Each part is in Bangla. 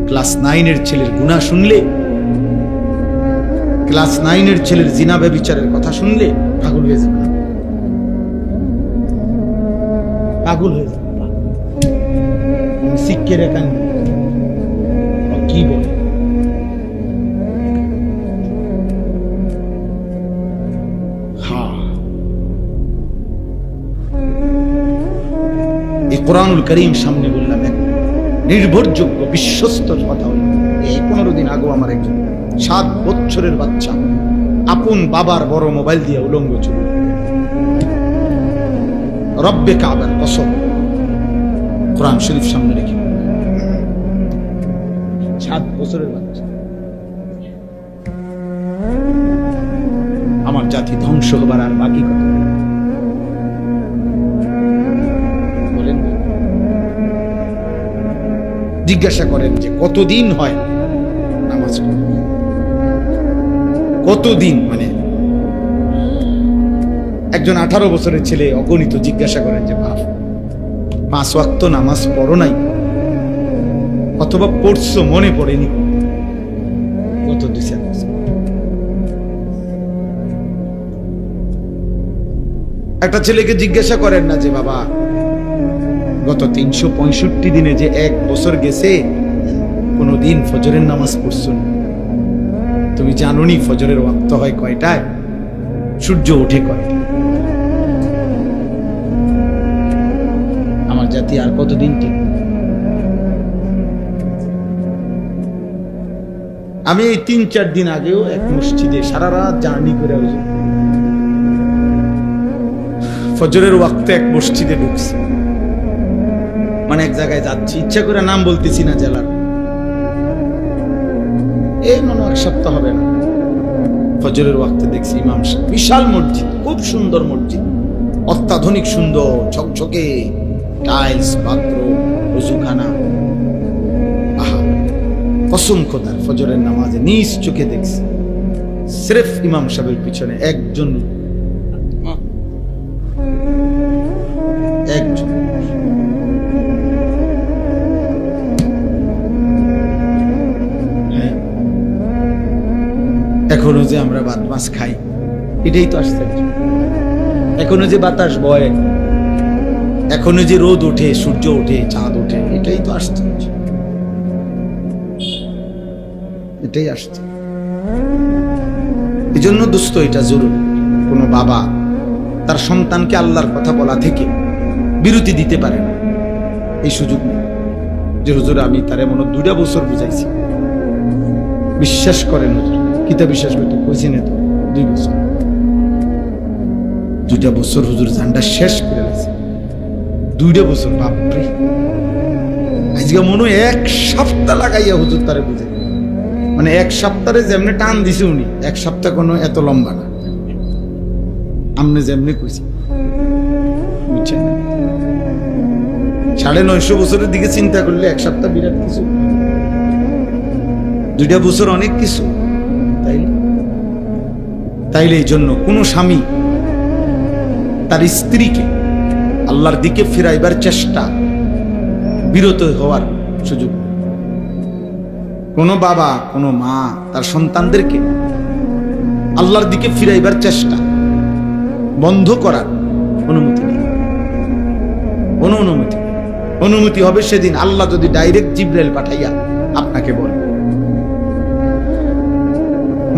ক্লাস 9-এর ছেলের গুনাহ শুনলে, ক্লাস 9-এর ছেলের জিনা ব্যভিচারের কথা শুনলে পাগল হয়ে যাবে না? পাগল হয়ে যাবে। শিক্ষের একান কি বলে, এই কোরআনুল কারীম সামনে বললাম এক নির্ভরযোগ্য বিশ্বস্ত কথা হল। এই 15 দিন আগে আমার একজন 7 বছরের বাচ্চা আপন বাবার বড় মোবাইল দিয়ে উলঙ্গ ছবি, রব্বে কাবার কসম, কোরআন শরীফ সামনে রেখে 7 বছরের বাচ্চা। আমার জাতি ধ্বংস হবার আর বাকি কথা বলেন। জিজ্ঞাসা করেন যে কতদিন হয় নামাজ পড়া, কতদিন? মানে একজন 18 বছরের ছেলে অগণিত জিজ্ঞাসা করেন যে বাপ 5 ওয়াক্ত নামাজ পড়ো নাই, অথবা পড়ছো মনে পড়েনি গত 2-4 বছর। একটা ছেলেকে জিজ্ঞাসা করেন না যে বাবা গত 365 দিনে যে 1 বছর গেছে কোনদিন ফজরের নামাজ পড়ছো না? তুমি জানোনি ফজরের ওয়াক্ত হয় কয়টায়, সূর্য ওঠে কয়টায়? আমার জাতি আর কতদিন ঠিক? আমি এই 3-4 দিন আগেও এক মসজিদে সারা রাত জার্নি করে ফজরের ওয়াক্তে এক মসজিদে ঢুকছি। মানে এক জায়গায় যাচ্ছি, ইচ্ছা করে নাম বলতেছি না জেলার, এই মনে 1 সপ্তাহ হবে না, ফজরের ওয়াক্তে দেখছি ইমাম সাহেব, বিশাল মসজিদ, খুব সুন্দর মসজিদ, অত্যাধুনিক সুন্দর ঝকঝকে টাইলস, বাথরুম, ওযুখানা। আহা, কসম খোদার ফজরের নামাজে নিজ চোখে দেখছি সির্ফ ইমাম সাহেবের পিছনে একজন এখনো যে আমরা ভাত মাছ খাই, এটাই তো আশ্চর্য। এখনো যে বাতাস বয়, এখনো যে রোদ ওঠে, সূর্য ওঠে, চাঁদ ওঠে, এটাই তো আশ্চর্য, এটাই আশ্চর্য। এই জন্য দোস্ত এটা জরুরি, কোনো বাবা তার সন্তানকে আল্লাহর কথা বলা থেকে বিরতি দিতে পারে না, এই সুযোগ নেই যে হুজুর আমি তার এমন 2টা বছর বুঝাইছি। বিশ্বাস করেন হুজুর, কিতা বিশ্বাস করতে কইছি না তো, 2 বছর, 2টা বছর হুজুর জানটা শেষ করে গেছে। 2টা বছর, বাপরে, আজকে মনে হয় 1 সপ্তাহ লাগাইয়া হুজুর তারে বুঝে। মানে 1 সপ্তাহে যেমনি টান দিছে উনি, 1 সপ্তাহ কোনো এত লম্বা না, আমনে যেমনি কইছি, বুঝছেন? 950 বছরের দিকে চিন্তা করলে 1 সপ্তাহ বিরাট কিছু, 2টা বছর অনেক কিছু। তাইলে এই জন্য কোন স্বামী তার স্ত্রীকে আল্লাহর দিকে ফিরাইবার চেষ্টা, বিরত হওয়ার সুযোগ। কোন বাবা, কোন মা তার সন্তানদেরকে আল্লাহর দিকে ফিরাইবার চেষ্টা বন্ধ করার অনুমতি নেই। অনুমতি অনুমতি হবে সেদিন আল্লাহ যদি ডাইরেক্ট জিবরাইল পাঠাইয়া আপনাকে বলে,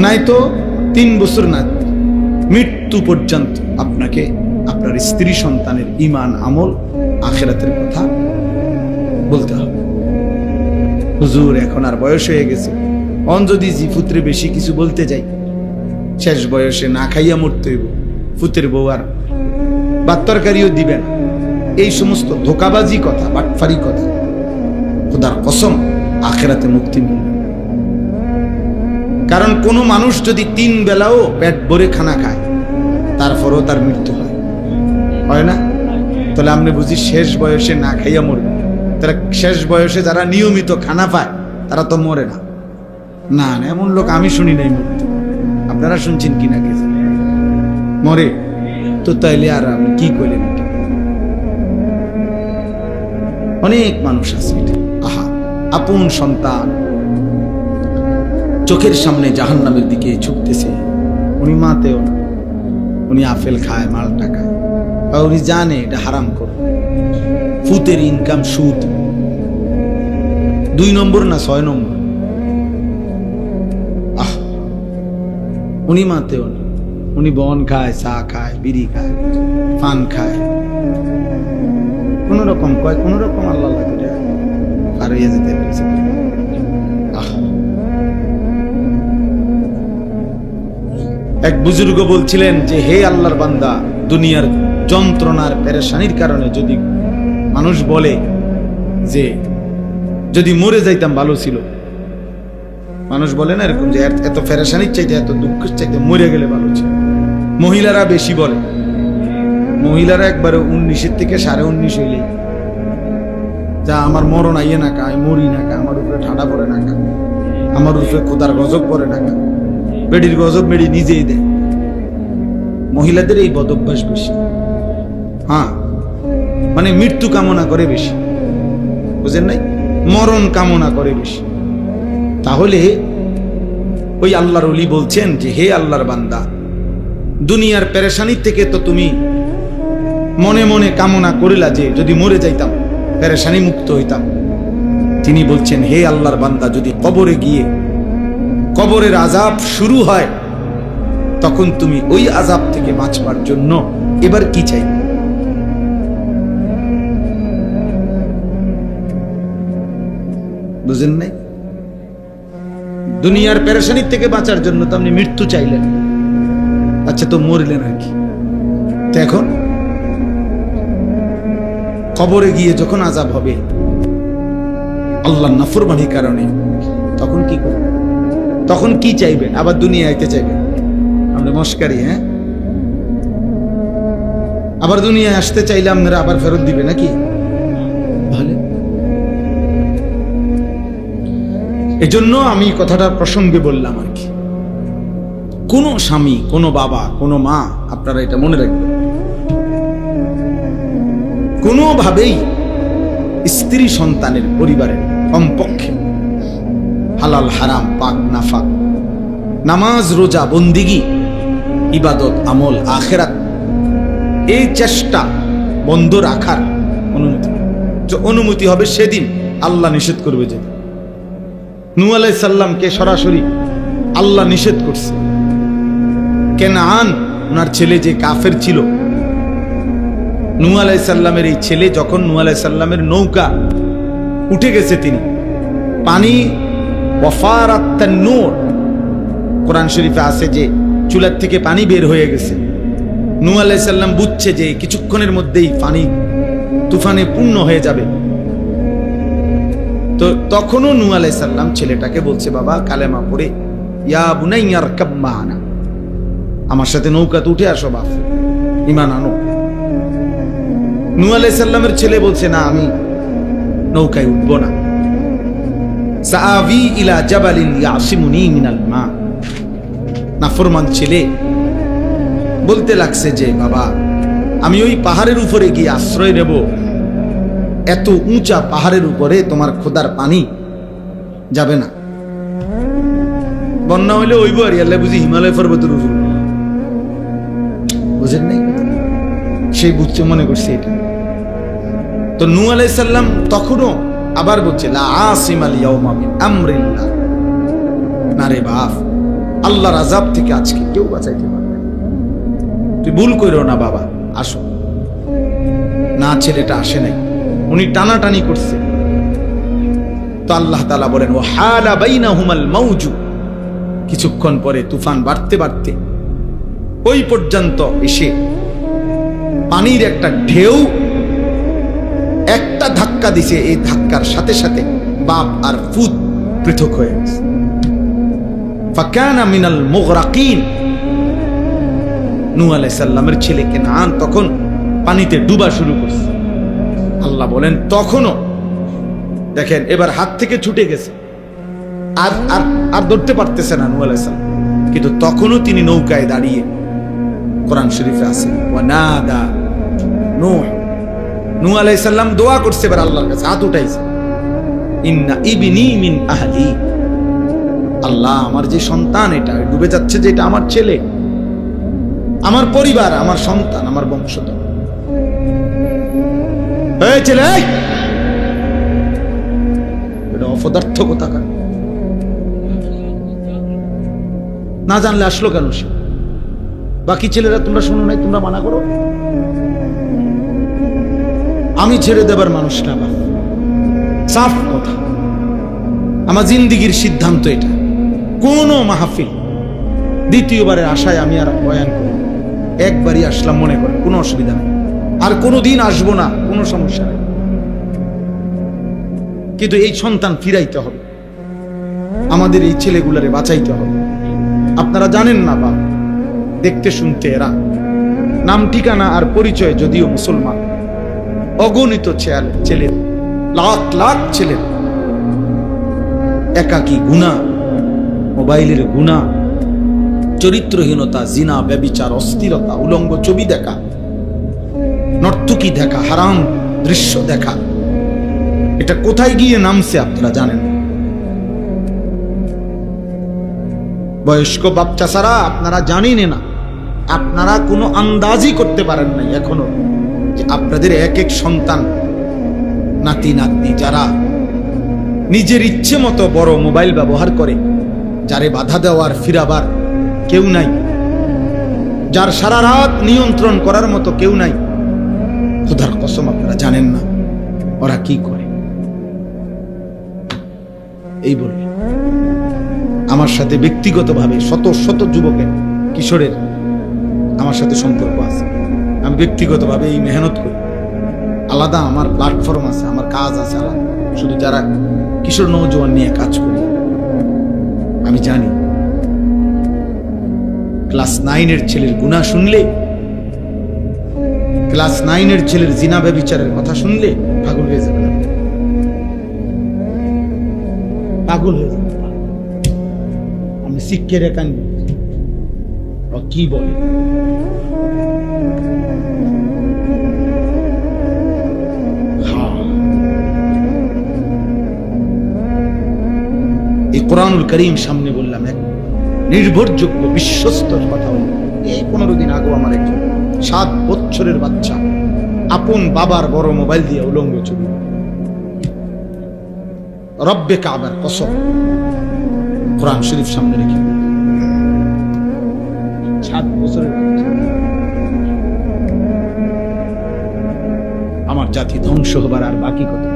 নাই তো 3 বছর না, মৃত্যু পর্যন্ত আপনাকে আপনার স্ত্রী সন্তানের ঈমান, আমল, আখিরাতের কথা বলতে হবে। হুজুর এখন আর বয়স হয়ে গেছে, অন যদি জি পুত্রে বেশি কিছু বলতে যাই, শেষ বয়সে না খাইয়া মরতে হইব, পুত্রের বউ আর ভাত তরকারিও দিবেন, এই সমস্ত ধোকাবাজি কথা, বাটফারি কথা, খোদার কসম আখিরাতে মুক্তি মিলবে। কারণ কোন মানুষ যদি 3 বেলাও পেট ভরে খানা খায়, তারপরও তার মৃত্যু হয় না? তাহলে আপনি বুঝি শেষ বয়সে না খাইয়া মরবে। তারা শেষ বয়সে যারা নিয়মিত খানা পায় তারা তো মরে না। না না, এমন লোক আমি শুনি নাই মরতে। আপনারা শুনছেন কিনা কে জানে, মরে তো তাইলে আর আপনি কি করলেন? অনেক মানুষ আছে, আহা আপন সন্তান চোখের সামনে জাহান্নামের দিকে ছুটতেছে, উনি মাতেও না, উনি আপেল খায়, মালটা খায়, আর উনি জানে এটা হারাম করে, ফুতের ইনকাম সুদ, 2 নম্বর না 6 নম্বর। উনি মাতেও না, উনি বন খায়, চা খায়, বিড়ি খায়, পান খায়, কোন রকম কয়, কোন রকম আল্লাহ আর হইয়া যেতে পেরেছে। এক বুজুর্গ বলছিলেন যে হে আল্লাহর বান্দা, দুনিয়ার যন্ত্রণার পেরেশানির কারণে যদি মানুষ বলে যে যদি মরে যাইতাম ভালো ছিল, মানুষ বলে না এরকম যে এত পেরেশানির চাইতে, এত দুঃখের চাইতে মরে গেলে ভালো ছিল। মহিলারা বেশি বলে, মহিলারা একবারে 19 থেকে 19.5 হইলে যা আমার মরণ আইয়ে না কা, আমি মরি না কা, আমার উপরে ঠান্ডা পড়ে না কা, আমার উপরে খোদার গজব পড়ে না কা, বেডির গজব বেডি নিজেই দেয়। মহিলাদের এই বদ অভ্যাস বেশি, হ্যাঁ, মানে মৃত্যু কামনা করে বেশি, বুঝেন নাই, মরণ কামনা করে বেশি। তাহলে ওই আল্লাহর ওলি বলছেন যে হে আল্লাহর বান্দা, দুনিয়ার পেরেশানি থেকে তো তুমি মনে মনে কামনা করিলা যে যদি মরে যাইতাম, পেরেশানি মুক্ত হইতাম। তিনি বলছেন হে আল্লাহর বান্দা, যদি কবরে গিয়ে কবরের আযাব শুরু হয়, তখন তুমি ওই আযাব থেকে বাঁচবার জন্য এবার কি চাই? বুঝেন নাই? দুনিয়ার পেরেশানি থেকে বাঁচার জন্য তো আপনি মৃত্যু চাইলেন, আচ্ছা তো মরলেন আর কি। তো এখন কবরে গিয়ে যখন আযাব হবে আল্লাহর নাফরমানির কারণে, তখন কি করবেন? তখন কি চাইবেন? আবার দুনিয়া আইতে চাইবেন? আমরা মস্কারি, হ্যাঁ, আবার দুনিয়ায় আসতে চাইলে আপনারা আবার ফেরত দিবে নাকি? ভালো। এজন্য আমি কথাটা প্রসঙ্গে বললাম আর কি। কোন স্বামী, কোন বাবা, কোন মা, আপনারা এটা মনে রাখবেন, কোনোভাবেই স্ত্রী সন্তানের পরিবারের কমপক্ষে হালাল হারাম, পাক নাফাক, নামাজ রোজা, বন্দিগি, ইবাদত, আমল, আখেরাত, এই চেষ্টা বন্ধ রাখার অনুমতি, যে অনুমতি হবে সেদিন আল্লাহ নিষেধ করবে। যে নূহ আলাইহিস সালামকে সরাসরি আল্লাহ নিষেধ করছে। কেনান ওনার ছেলে যে কাফের ছিল, নূহ আলাইহিস সালামের এই ছেলে যখন নূহ আলাইহিস সালামের নৌকা উঠে গেছে, তিনি পানি ওয়াফারাত তান্নুর, কোরআন শরীফে আছে যে চুলার থেকে পানি বের হয়ে গেছে। নূহ আলাইহিস সালাম বুঝছে যে কিছুক্ষণের মধ্যেই পানি তুফানে পূর্ণ হয়ে যাবে। তো তখনও নূহ আলাইহিস সালাম ছেলেটাকে বলছে, বাবা কালেমা পড়ে ইয়া বুনাইয়া রকাব মা'ানা, আমার সাথে নৌকাতে উঠে আসো, বাপ ঈমান আনো। নূহ আলাইহিস সালামের ছেলে বলছে, না আমি নৌকায় উঠব না, সাআবি ইলা জাবালিন ইয়াসিমুনি মিনাল মা। নাফরমান ছেলে বলতে লাগছে যে বাবা আমি ওই পাহাড়ের উপরে গিয়ে আশ্রয় নেব, এত উঁচা পাহাড়ের উপরে তোমার খোদার পানি যাবে না, বন্যা হইলে ওইব আর আল্লাহ বুঝি হিমালয় পর্বতের উপর, বুঝেন নাই? সেই বুঝছে, মনে করছে এটা। তো নূহ আলাইহিস সালাম তখনও আবার বলছে লা আসিমাল ইয়াউমা মিন আমরিল্লাহ, না রে বাপ, আল্লাহর আযাব থেকে আজকে কেউ বাঁচাইতে পারবে না, তুই ভুল কইরো না বাবা, আসো না। ছেলেটা আসে নাই, উনি টানাটানি করছে। তো আল্লাহ তাআলা বলেন ওয়া হালা বাইনাহুমাল মাউজু, কিছুক্ষণ পরে তুফান বাড়তে বাড়তে ওই পর্যন্ত এসে পানির একটা ঢেউ একটা ধাক্কা দিছে, এই ধাক্কার সাথে সাথে বাপ আর ফুত পৃথক হয়ে গেছে। ফাকানা মিনাল মুগরাকিন, নূহ আলাইহিস সালামের ছেলে কেনান তখন পানিতে ডুবা শুরু করছে। আল্লাহ বলেন তখনও দেখেন এবার হাত থেকে ছুটে গেছে, আর আর আর ধরতে পারতেছে না নূহ আলাইহিস সালাম, কিন্তু তখনও তিনি নৌকায় দাঁড়িয়ে, কোরআন শরীফে আছে ওয়ানাদা নূহ, নূহ আলাইহিস সালাম দোয়া করছে, এবার আল্লাহর কাছে হাত উঠাইছে, ইন্না ইবনি মিন আহলি, আল্লাহ আমার যে সন্তান এটা ডুবে যাচ্ছে, যে এটা আমার ছেলে, আমার পরিবার, আমার সন্তান, আমার বংশধর। এই ছেলে, এটা অপদার্থ কোথাকার, না জানলে আসলো কেন সে? বাকি ছেলেরা তোমরা শোনো নাই, তোমরা মানা করো। আমি ছেড়ে দেবার মানুষ না বাপ, সাফ কথা। আমার জিন্দিগির সিদ্ধান্ত এটা। কোন মাহফিল দ্বিতীয়বারের আশায় আমি আর বয়ান করি, একবারই আসলাম মনে করে, কোনো অসুবিধা নেই, আর কোনোদিন আসবো না, কোনো সমস্যা নেই। কিন্তু এই সন্তান ফিরাইতে হবে, আমাদের এই ছেলেগুলারে বাঁচাইতে হবে। আপনারা জানেন না বাপ, দেখতে শুনতে এরা, নাম ঠিকানা আর পরিচয় যদিও মুসলমান, অগণিত ছেলে, লাখ লাখ ছেলে, একাকী গুনাহ, মোবাইলের গুনাহ, চরিত্রহীনতা, জিনা, ব্যভিচার, অস্থিরতা, উলঙ্গ ছবি দেখা, নর্তকী দেখা, হারাম দৃশ্য দেখা, এটা কোথায় গিয়ে নামছে আপনারা জানেন? বয়স্ক বাচ্চা ছাড়া আপনারা জানেন না, আপনারা কোনো আন্দাজই করতে পারেন নাই এখনো, যে আপনাদের এক এক সন্তান, নাতি নাতনি, যারা নিজের ইচ্ছে মতো বড় মোবাইল ব্যবহার করে, যারে বাধা দেওয়ার ফিরাবার কেউ নাই, যার সারা রাত নিয়ন্ত্রণ করার মতো কেউ নাই, খোদার কসম আপনারা জানেন না ওরা কি করে। এই বলে আমার সাথে ব্যক্তিগতভাবে শত শত যুবকের, কিশোরের আমার সাথে সম্পর্ক আছে। আমি ব্যক্তিগতভাবে এই মেহনত করি, আলাদা আমার প্ল্যাটফর্ম আছে, আমার কাজ আছে আলাদা। শুধু যারা কিশোর নৌজওয়ান নিয়ে কাজ করি, আমি জানি ক্লাস 9-এর ছেলের গুনাহ শুনলে, ক্লাস 9-এর ছেলের জিনা ব্যভিচারের কথা শুনলে পাগল হয়ে যাবে, পাগল হয়ে যাবে। আমি শিক্ষে রেখান কি বলে, এই কোরআনুল করিম সামনে বললাম, এক নির্ভরযোগ্য বিশ্বস্ত কথা হল। এই 15 দিন আগেও আমার একজন 7 বছরের বাচ্চা আপন বাবার বড় মোবাইল দিয়ে উলঙ্গ ছবি, রব্বে কাবার কসম, কোরআন শরীফ সামনে রেখে, 7 বছরের বাচ্চা। আমার জাতি ধ্বংস হবার আর বাকি কথা।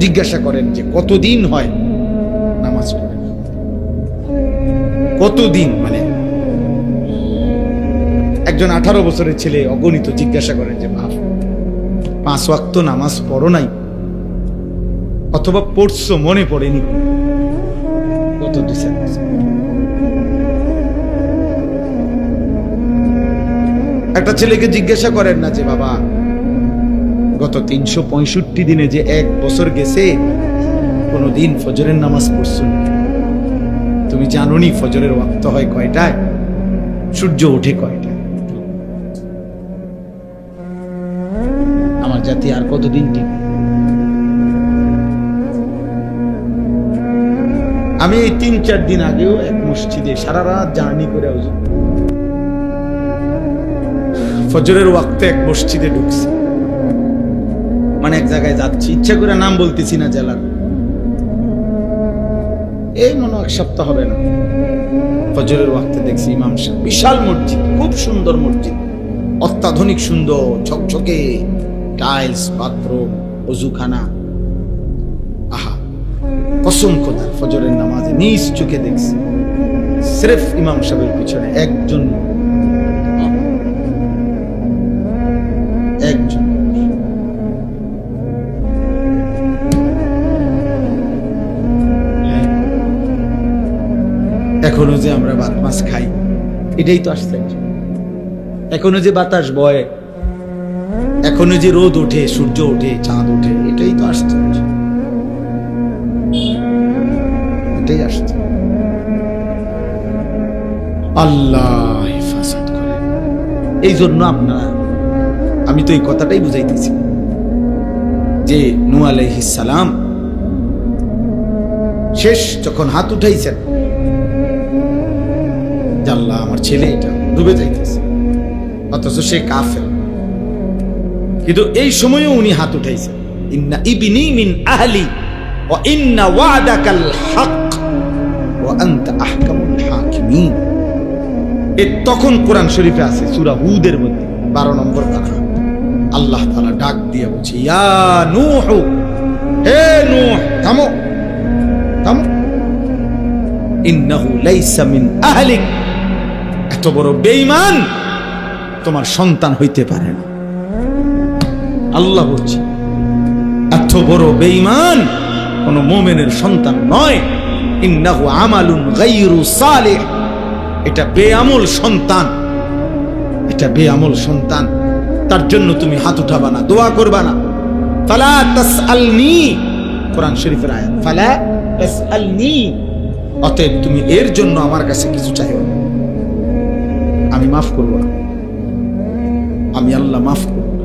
জিজ্ঞাসা করেন যে কতদিন হয় নামাজ পড়ে, কতদিন, মানে একজন 18 বছরের ছেলে অগণিত জিজ্ঞাসা করেন যে বাপ 5 ওয়াক্ত নামাজ পড়ো নাই, অথবা পড়ছো মনে পড়েনি, কত দিছে? একটা ছেলেকে জিজ্ঞাসা করেন না যে বাবা গত 365 দিনে যে 1 বছর গেছে কোনদিন ফজরের নামাজ পড়ছো? তুমি জানো নি ফজরের ওয়াক্ত হয় কয়টায়, সূর্য ওঠে কয়টায়? আমার জাতি আর কতদিন ঠিক? আমি এই 3-4 দিন আগেও এক মসজিদে সারা রাত জার্নি করে ফজরের ওয়াক্তে এক মসজিদে ঢুকছি, মানে এক জায়গায় যাচ্ছি, ইচ্ছা করে নাম বলতেছি না জেলার, এই মনে 1 সপ্তাহ হবে না, ফজরের ওয়াক্তে দেখছি ইমাম সাহেব, বিশাল মসজিদ, খুব সুন্দর মসজিদ, অত্যাধুনিক সুন্দর ঝকঝকে টাইলস, বাথরুম, ওযুখানা, আহা কসম খোদার, ফজরের নামাজে নিজ চোখে দেখছি সির্ফ ইমাম সাহেবের পিছনে একজন, এখনো যে আমরা ভাত মাছ খাই, এটাই তো আশ্চর্য। এখনো যে বাতাস বয়, এখনো যে রোদ ওঠে, সূর্য ওঠে, চাঁদ ওঠে, এটাই তো আশ্চর্য, এটাই আশ্চর্য। আল্লাহ হেফাজত করে। এই জন্য আপনারা আমি তো এই কথাটাই বুঝাইতেছি যে নূহ আলাইহিস সালাম শেষ যখন হাত উঠাইছেন, আল্লাহ আমার ছেলে এটা ডুবে যাইতেছে, অথচ সে কাফের, কিন্তু এই সময়ও উনি হাত উঠাইছেন, ইন্না ইবনি মিন আহলি ওয়া ইন্না ওয়াদাকাল হক ওয়া আনতা আহকামুল হাকিমিন। তখন কোরআন শরীফে আছে সূরা হুদের মধ্যে 12 নম্বর পারা, আল্লাহ তাআলা ডাক দিয়ে বলছে, ইয়া নূহ, হে নূহ, থামো থামো, ইন্নাহু লাইসা মিন আহলিক, এত বড় বেঈমান তোমার সন্তান হইতে পারে না। আল্লাহ বলছে এত বড় বেঈমান কোন মুমিনের সন্তান নয়। ইন্নাহু আমালুন গায়রু সালিহ, এটা বেআমল সন্তান, এটা বেআমল সন্তান, তার জন্য তুমি হাত উঠাবা না, দোয়া করবা না। ফালা তাসআলনি, কোরআন শরীফের আয়াত, ফালা তাসআলনি, অতএব তুমি এর জন্য আমার কাছে কিছু চাইও না, আমি মাফ করব না, আমি আল্লাহ মাফ করব না।